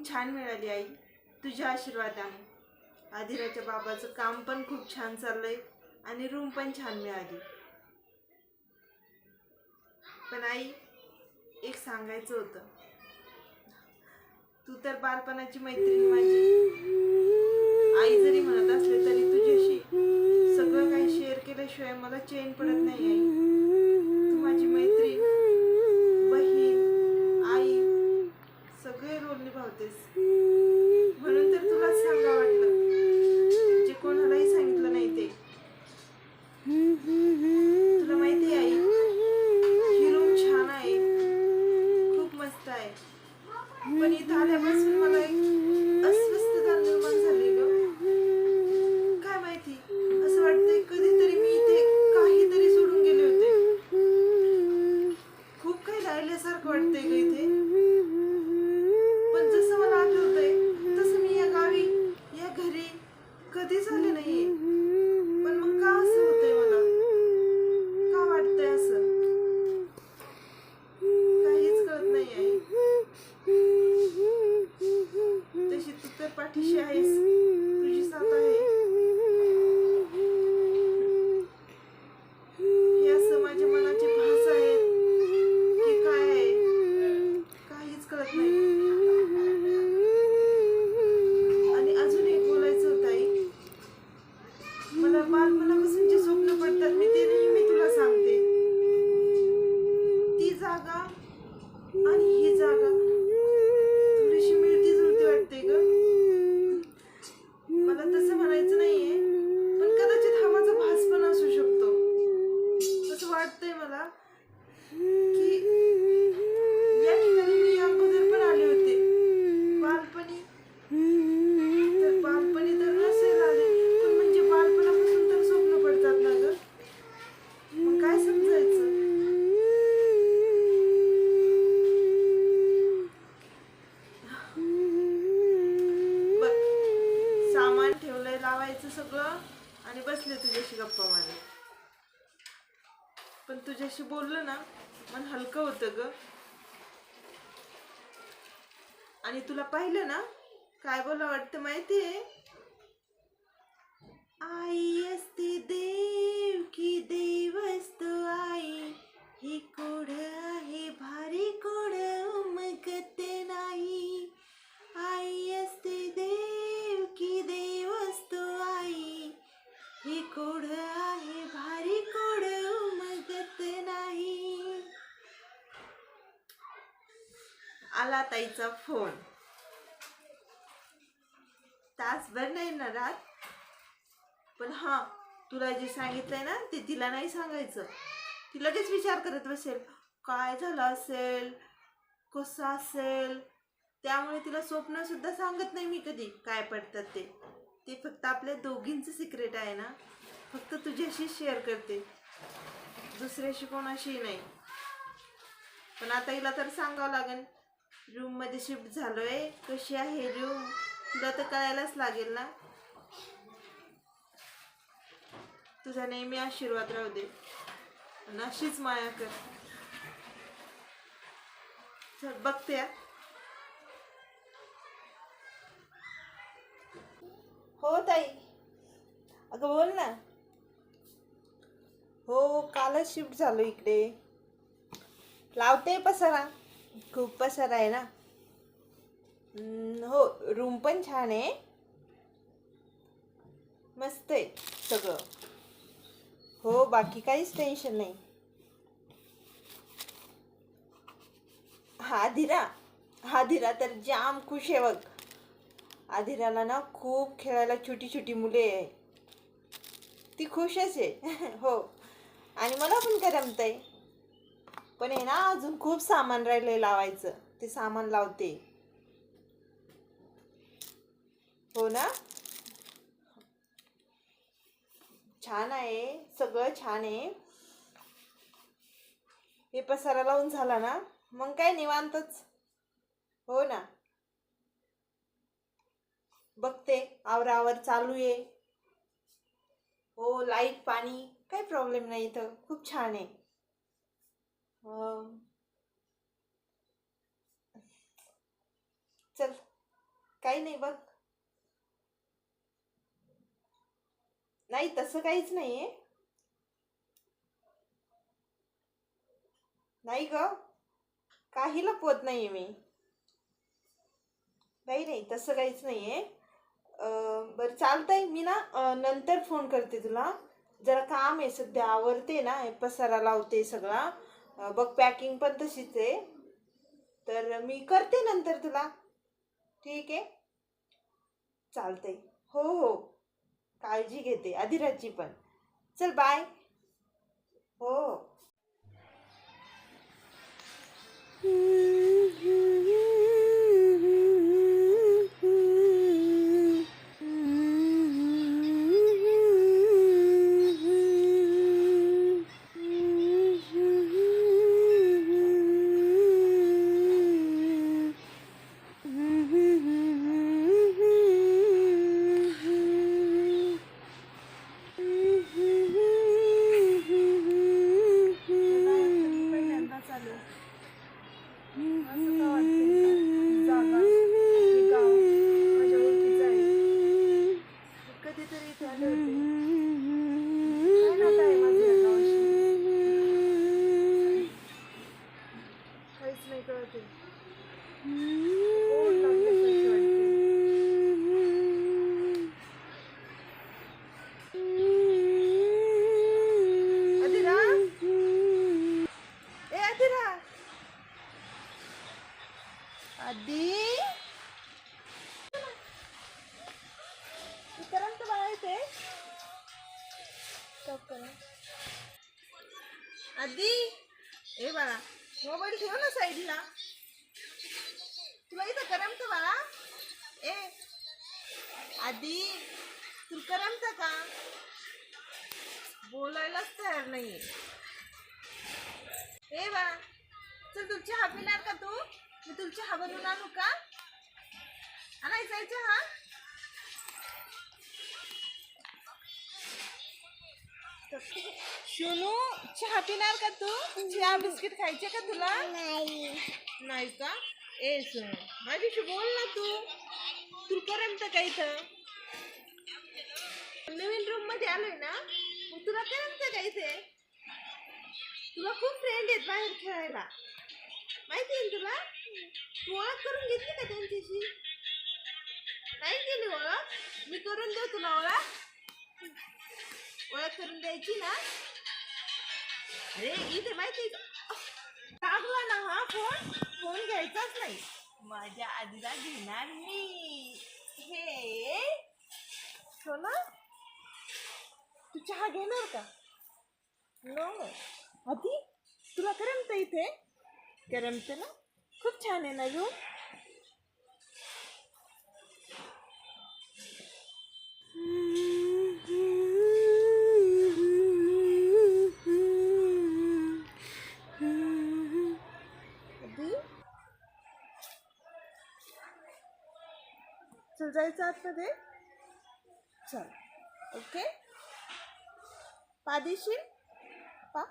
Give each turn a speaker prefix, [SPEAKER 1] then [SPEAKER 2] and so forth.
[SPEAKER 1] छान मिळाली आई, तुझ्या आशीर्वादाने. आधिराच्या बाबाचं काम पण खूप छान चाललंय आणि रूम पण छान मिळाली. पण आई, एक सांगायचं होतं. तू तर बालपणाची मैत्रीण माझी. आई जरी म्हणत असले तरी तुझ्याशी सगळं काही शेअर केल्याशिवाय मला चैन पडत नाही आई. तू माझी मैत्रीण, बहीण, आई सगळे रोल निभावतेस. म्हणून तर तुलाच सांगा वाटलं, जे कोणालाही सांगितलं नाही ते. तुला माहिती आहे आई, ही रूम छान आहे, खूप मस्त आहे. पण इथं आल्यापासून मला एक अस्वस्थता निर्माण झाली ग. काय माहिती, असं वाटतंय कधीतरी मी इथे काहीतरी सोडून गेले होते. खूप काही राहिल्यासारखं वाटतंय ग इथे. पण जसं मला आठवतंय तसं मी या गावी, या घरी कधीच आले नाहीये. पण मग का असं होतंय, मला का वाटतंय असं, काहीच कळत नाही आई. तशी तू तर पाठीशी आहेस, तुझी साथ आहे. हे असं माझ्या मनाचे भास आहेत की काय आहे, काहीच कळत नाही. आणि अजून एक बोलायचं होतं आई. मला बालपणापासून जे स्वप्न पडतात मी ते नेहमी तुला सांगते. ती जागा आणि ही जागा थोडीशी मिळती जुळती वाटते ग. मला तसं म्हणायचं नाहीये, पण कदाचित हा माझा भास पण असू शकतो. असं वाटतंय मला की या ठिकाणी मी अगोदर पण आले होते बालपणी. तर बालपणी तर नसेल आले, पण म्हणजे बालपणापासून तर स्वप्न पडतात ना ग. मग काय समजायचं. बघ, सामान ठेवलंय लावायचं सगळं आणि बसले तुझ्याशी गप्पा मारत. पण तुझ्याशी बोललं ना, मन हलकं होतं ग. आणि तुला पाहिलं ना, काय बोला वाटतं माहितीये. आई असते देव की देव असतो आई, हे कोड आहे भारी कोड उमगत नाही. आई असते देव की देव असतो आई, हे कोड आहे भारी कोड उमगत नाही. आला ताईचा फोन. तासभर नाही ना रात, पण हा, तुला जे सांगितलंय ना ते तिला नाही सांगायचं. ती लगेच विचार करत बसेल काय झालं असेल, कसं असेल. त्यामुळे तिला स्वप्न सुद्धा सांगत नाही मी कधी काय पडतात ते. ते फक्त आपल्या दोघींचं सिक्रेट आहे ना, फक्त तुझ्याशी शेअर करते, दुसऱ्याशी कोणाशी नाही. पण आता हिला तर सांगावं लागेल, रूम मध्ये शिफ्ट झालोय, कशी आहे रूम तुला तर कळायलाच लागेल ना. तुझा नेहमी आशीर्वाद राहू दे, अशीच माया कर. चल बघते. हो ताई, अगं बोल ना. हो, कालच शिफ्ट झालो इकडे. लावते पसारा, खूप पसारा आहे ना. हो, रूम पण छान आहे, मस्त आहे सगळं. हो, बाकी काहीच टेन्शन नाही. आधिरा तर जाम खुश आहे बघ. आधिराला ना खूप खेळायला छोटी छोटी मुले आहे, ती खुशच आहे. हो, आणि मला पण करमतंय. पण आहे ना, अजून खूप सामान राहिलंय लावायचं, ते सामान लावते. हो ना, छान आहे सगळं, छान आहे. हे पसारा लावून झाला ना, मग काय निवांतच. हो ना, बघते आवरावर चालू आहे. हो, लाईट पाणी काही प्रॉब्लेम नाही, इथं खूप छान आहे. चल काही नाही बघ. नाही तसं काहीच नाहीये. नाही ग, काही लपवत नाहीये मी. नाही नाही तसं काहीच नाहीये. बरं चालतंय, मी ना नंतर फोन करते तुला. जरा काम आहे सध्या, आवरते ना, हे पसारा लावते सगळा. बघ पॅकिंग पण तशीच आहे. तर मी करते नंतर तुला. ठीक आहे, चालतंय. हो हो, काळजी घेते, अधिराजची पण. चल बाय. हो. आधी इतरांचं बघायचंय. आधी ए बाळा, मोबाईल ठेव ना साईडला. तुला इथं करमत बाळा? ए आधी तुला करमत का? बोलायलाच तयार नाहीये. ए बाळा, चल तू चहा पिणार का? तू मी तुला चहा बनवून आणू का? आणायचा चहा? सोनू चहा पिणार का तू? चहा बिस्किट खायचे का तुला? नाही का? ए सोनू, माझ्याशी बोल ना तू. तुला करमत का इथं? नवीन रूम मध्ये आलोय ना, मग तुला करमत का इथे? तुला खूप फ्रेंड आहेत बाहेर खेळायला, माहिती आहे तुला? तू ओळख करून घेतली का त्यांच्याशी? नाही केली ओळख? मी करून देऊ तुला ओळख. ओळख करून द्यायची ना. अरे इथे माहिती टाकला ना हा फोन, फोन घ्यायचाच नाही. माझ्या आधीला घेणार मी. हे सोना, तू चहा घेणार का? नो. आधी तुला करमत इथे? करमते ना? खूप छान आहे ना रूम. चल जायचं आतमध्ये. चल ओके. पा देशील? पा.